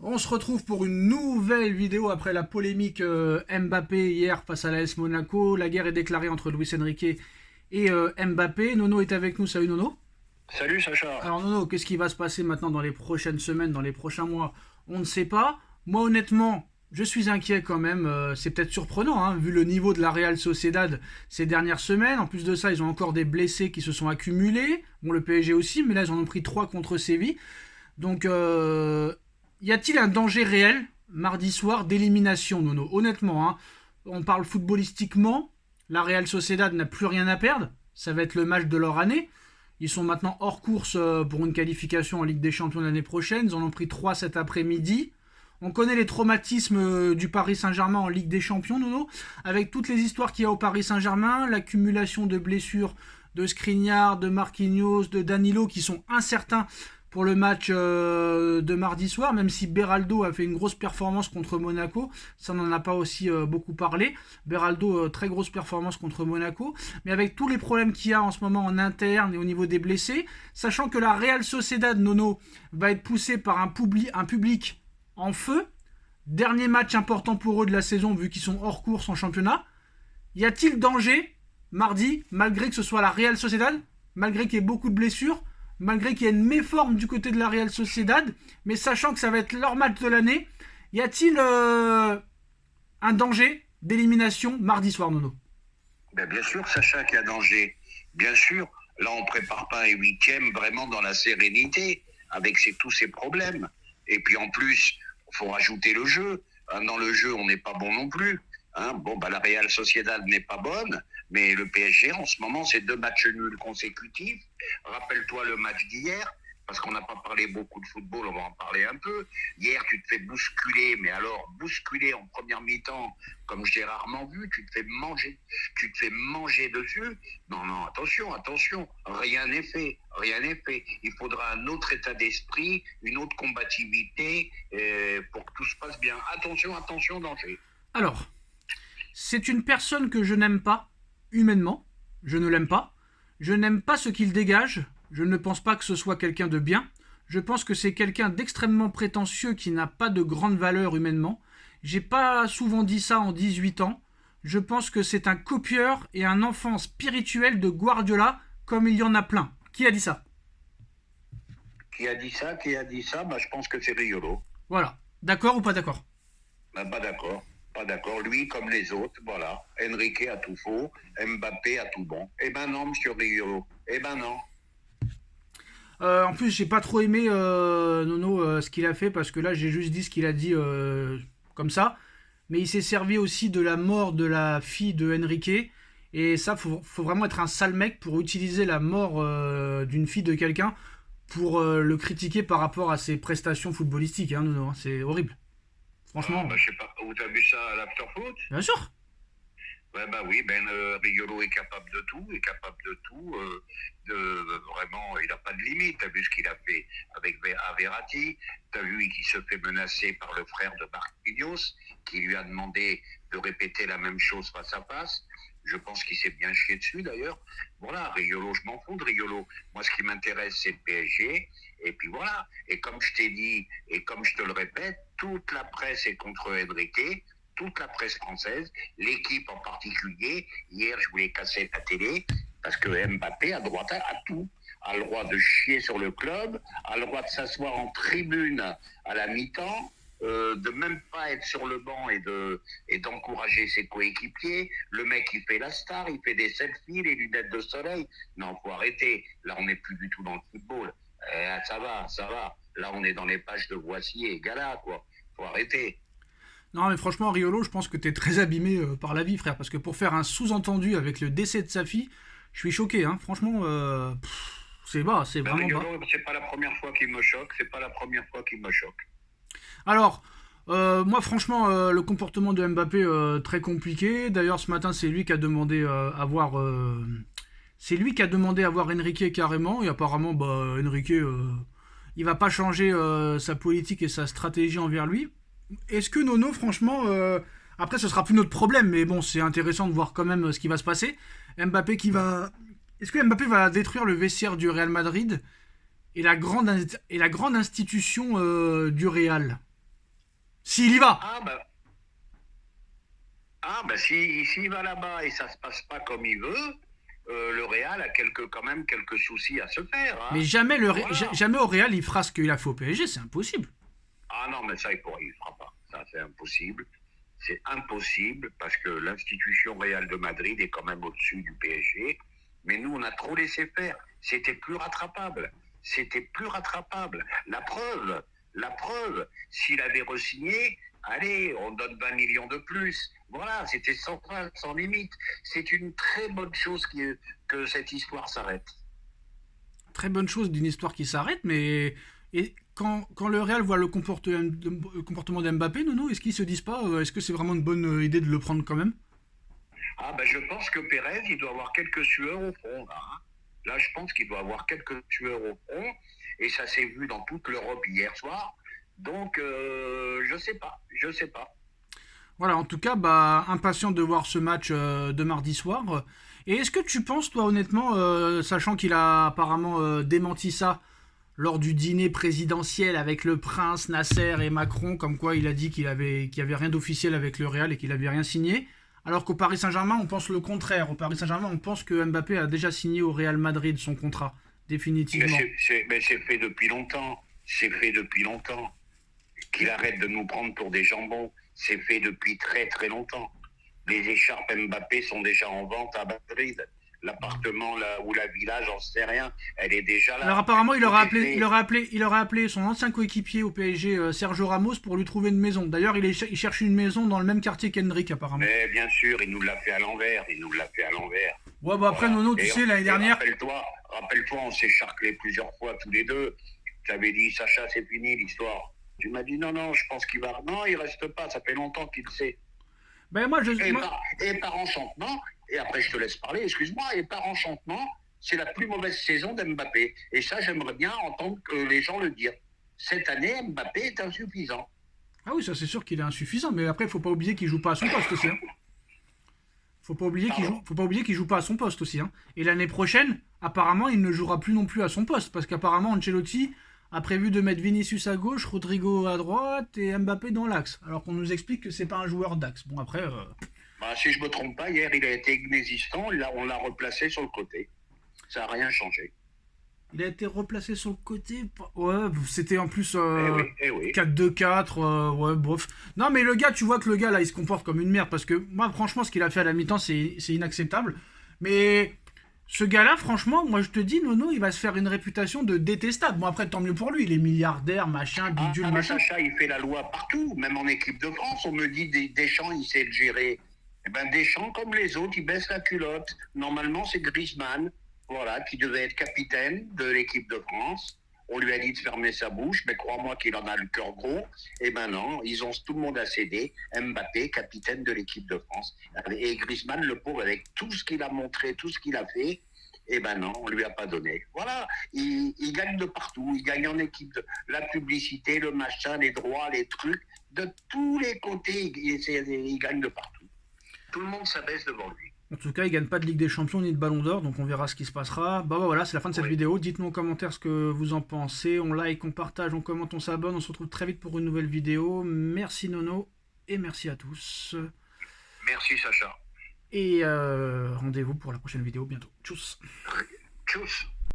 On se retrouve pour une nouvelle vidéo après la polémique Mbappé hier face à l'AS Monaco. La guerre est déclarée entre Luis Enrique et Mbappé. Nono est avec nous. Salut Nono. Salut Sacha. Alors Nono, qu'est-ce qui va se passer maintenant dans les prochaines semaines, dans les prochains mois? On ne sait pas. Moi honnêtement, je suis inquiet quand même. C'est peut-être surprenant, hein, vu le niveau de la Real Sociedad ces dernières semaines. En plus de ça, ils ont encore des blessés qui se sont accumulés. Bon, le PSG aussi, mais là ils en ont pris 3 contre Séville. Donc, y a-t-il un danger réel mardi soir d'élimination, Nono? Honnêtement, hein, on parle footballistiquement. La Real Sociedad n'a plus rien à perdre. Ça va être le match de leur année. Ils sont maintenant hors course pour une qualification en Ligue des Champions l'année prochaine. Ils en ont pris 3 cet après-midi. On connaît les traumatismes du Paris Saint-Germain en Ligue des Champions, Nono, avec toutes les histoires qu'il y a au Paris Saint-Germain, l'accumulation de blessures de Skriniar, de Marquinhos, de Danilo qui sont incertains pour le match de mardi soir, même si Beraldo a fait une grosse performance contre Monaco. Ça, on n'en a pas aussi beaucoup parlé. Beraldo, très grosse performance contre Monaco. Mais avec tous les problèmes qu'il y a en ce moment en interne et au niveau des blessés, sachant que la Real Sociedad, Nono, va être poussée par un public en feu. Dernier match important pour eux de la saison, vu qu'ils sont hors course en championnat. Y a-t-il danger mardi, malgré que ce soit la Real Sociedad, malgré qu'il y ait beaucoup de blessures, malgré qu'il y ait une méforme du côté de la Real Sociedad, mais sachant que ça va être leur match de l'année, y a-t-il un danger d'élimination mardi soir, Nono? Ben, bien sûr, Sacha, qu'il y a danger. Bien sûr, là, on prépare pas un huitième vraiment dans la sérénité, avec tous ces problèmes. Et puis en plus, il faut rajouter le jeu. Dans le jeu, on n'est pas bon non plus. Bon, la Real Sociedad n'est pas bonne, mais le PSG, en ce moment, c'est 2 matchs nuls consécutifs. Rappelle-toi le match d'hier, parce qu'on n'a pas parlé beaucoup de football, on va en parler un peu. Hier, tu te fais bousculer, mais alors bousculer en première mi-temps, comme je l'ai rarement vu, tu te fais manger. Tu te fais manger dessus. Non, non, attention, attention, rien n'est fait, rien n'est fait. Il faudra un autre état d'esprit, une autre combativité pour que tout se passe bien. Attention, attention, danger. Alors, c'est une personne que je n'aime pas, humainement. Je ne l'aime pas. Je n'aime pas ce qu'il dégage. Je ne pense pas que ce soit quelqu'un de bien. Je pense que c'est quelqu'un d'extrêmement prétentieux qui n'a pas de grande valeur humainement. J'ai pas souvent dit ça en 18 ans. Je pense que c'est un copieur et un enfant spirituel de Guardiola, comme il y en a plein. Qui a dit ça? Qui a dit ça? Qui a dit ça? Je pense que c'est Riolo. Voilà. D'accord ou pas d'accord? Pas d'accord. Pas d'accord. Lui, comme les autres, voilà. Enrique a tout faux, Mbappé a tout bon. Eh ben non, monsieur Riolo. Eh ben non. En plus, j'ai pas trop aimé Nono ce qu'il a fait parce que là, j'ai juste dit ce qu'il a dit comme ça. Mais il s'est servi aussi de la mort de la fille de Enrique. Et ça, faut vraiment être un sale mec pour utiliser la mort d'une fille de quelqu'un pour le critiquer par rapport à ses prestations footballistiques. Hein, Nono, hein. C'est horrible. Franchement, Je sais pas. Où t'as vu ça à l'afterfoot? bien sûr. Ouais, oui, Riolo est capable de tout, est capable de tout. Vraiment, il n'a pas de limite. T'as vu ce qu'il a fait avec Verratti. T'as vu qu'il se fait menacer par le frère de Marquinhos, qui lui a demandé de répéter la même chose face à face. Je pense qu'il s'est bien chié dessus d'ailleurs. Voilà, Riolo, je m'en fous de Riolo. Moi, ce qui m'intéresse, c'est le PSG. Et puis voilà. Et comme je t'ai dit, et comme je te le répète, toute la presse est contre Enrique, toute la presse française, l'équipe en particulier. Hier, je voulais casser la télé parce que Mbappé a droit à tout. A le droit de chier sur le club, a le droit de s'asseoir en tribune à la mi-temps, de même pas être sur le banc et d'encourager ses coéquipiers. Le mec, il fait la star, il fait des selfies, les lunettes de soleil. Non, faut arrêter. Là, on n'est plus du tout dans le football. Ça va, ça va. Là, on est dans les pages de Voici et Gala, quoi. Faut arrêter. Non, mais franchement, Riolo, je pense que t'es très abîmé par la vie, frère. Parce que pour faire un sous-entendu avec le décès de sa fille, je suis choqué, hein. Franchement, c'est bas, c'est vraiment bas. Riolo, c'est pas la première fois qu'il me choque, c'est pas la première fois qu'il me choque. Alors, moi, franchement, le comportement de Mbappé, très compliqué. D'ailleurs, ce matin, c'est lui qui a demandé à voir. C'est lui qui a demandé à voir Enrique carrément. Et apparemment, Enrique, il va pas changer sa politique et sa stratégie envers lui. Est-ce que Nono, franchement, après, ce sera plus notre problème, mais bon, c'est intéressant de voir quand même ce qui va se passer. Mbappé qui va. Est-ce que Mbappé va détruire le vestiaire du Real Madrid et la grande institution du Real? S'il y va. Ah bah, s'il va là-bas et ça se passe pas comme il veut, le Real a quand même quelques soucis à se faire. Mais Hein. jamais, Voilà. jamais au Real, il fera ce qu'il a fait au PSG, c'est impossible. Ah non, mais ça, il ne fera pas. Ça, c'est impossible. C'est impossible parce que l'institution Real de Madrid est quand même au-dessus du PSG. Mais nous, on a trop laissé faire. C'était plus rattrapable. C'était plus rattrapable. La preuve, s'il avait re-signé, allez, on donne 20 millions de plus. Voilà, c'était sans fin, sans limite. C'est une très bonne chose que cette histoire s'arrête. Très bonne chose d'une histoire qui s'arrête, mais et quand le Real voit le comportement d'Mbappé, Nono, est-ce qu'ils se disent pas, est-ce que c'est vraiment une bonne idée de le prendre quand même? Ah ben je pense que Pérez, il doit avoir quelques sueurs au front là. Hein. Là, je pense qu'il doit avoir quelques sueurs au front et ça s'est vu dans toute l'Europe hier soir. Donc je sais pas. Voilà, en tout cas, bah, impatient de voir ce match de mardi soir. Et est-ce que tu penses, toi, honnêtement, sachant qu'il a apparemment démenti ça lors du dîner présidentiel avec le prince, Nasser et Macron, comme quoi il a dit qu'il y avait rien d'officiel avec le Real et qu'il avait rien signé, alors qu'au Paris Saint-Germain, on pense le contraire. Au Paris Saint-Germain, on pense que Mbappé a déjà signé au Real Madrid son contrat, définitivement. Mais c'est fait depuis longtemps. C'est fait depuis longtemps. Qu'il arrête de nous prendre pour des jambons. C'est fait depuis très très longtemps. Les écharpes Mbappé sont déjà en vente à Madrid. L'appartement là, ou la villa, j'en sais rien, elle est déjà Alors là. apparemment, Tout est fait. il aurait appelé son ancien coéquipier au PSG, Sergio Ramos, pour lui trouver une maison. D'ailleurs, il cherche une maison dans le même quartier qu'Hendrick, apparemment. Mais bien sûr, il nous l'a fait à l'envers. Il nous l'a fait à l'envers. Ouais, bah après, Voilà. Nono, tu sais, l'année dernière. Rappelle-toi, on s'est charclé plusieurs fois tous les deux. Tu avais dit, Sacha, c'est fini l'histoire. Tu m'as dit, non, non, je pense qu'il va. Non, il reste pas. Ça fait longtemps qu'il le sait. Ben Et par enchantement, et après je te laisse parler, excuse-moi, et par enchantement, c'est la plus mauvaise saison d'Mbappé. Et ça, j'aimerais bien entendre les gens le dire. Cette année, Mbappé est insuffisant. Ah oui, ça c'est sûr qu'il est insuffisant, mais après, faut pas oublier qu'il joue pas à son poste aussi. Hein. Pardon. Faut pas oublier qu'il joue pas à son poste aussi. Hein. Et l'année prochaine, apparemment, il ne jouera plus non plus à son poste, parce qu'apparemment, Ancelotti a prévu de mettre Vinicius à gauche, Rodrigo à droite et Mbappé dans l'axe. Alors qu'on nous explique que c'est pas un joueur d'axe. Bon, après. Bah, si je ne me trompe pas, hier, il a été inexistant. Là, on l'a replacé sur le côté. Ça n'a rien changé. Il a été replacé sur le côté. Ouais, c'était en plus Eh oui, eh oui. 4-2-4. Ouais, bof. Non, mais le gars, tu vois que le gars là, il se comporte comme une merde. Parce que moi, franchement, ce qu'il a fait à la mi-temps, c'est inacceptable. Mais ce gars-là, franchement, moi je te dis, Nono, il va se faire une réputation de détestable. Bon, après, tant mieux pour lui. Il est milliardaire, machin, bidule, Mais machin. Sacha, il fait la loi partout. Même en équipe de France, on me dit Deschamps, il sait le gérer. Eh ben, Deschamps, comme les autres, il baisse la culotte. Normalement, c'est Griezmann, voilà, qui devait être capitaine de l'équipe de France. On lui a dit de fermer sa bouche, mais crois-moi qu'il en a le cœur gros. Et ben non, tout le monde a cédé. Mbappé, capitaine de l'équipe de France. Et Griezmann, le pauvre, avec tout ce qu'il a montré, tout ce qu'il a fait, eh ben non, on lui a pas donné. Voilà, il gagne de partout. Il gagne en équipe, la publicité, le machin, les droits, les trucs, de tous les côtés, il gagne de partout. Tout le monde s'abaisse devant lui. En tout cas, il gagne pas de Ligue des Champions ni de Ballon d'Or, donc on verra ce qui se passera. Bah voilà, c'est la fin de cette Oui. vidéo. Dites-nous en commentaire ce que vous en pensez. On like, on partage, on commente, on s'abonne. On se retrouve très vite pour une nouvelle vidéo. Merci Nono et merci à tous. Merci Sacha. Et rendez-vous pour la prochaine vidéo bientôt. Tchuss. Tchuss.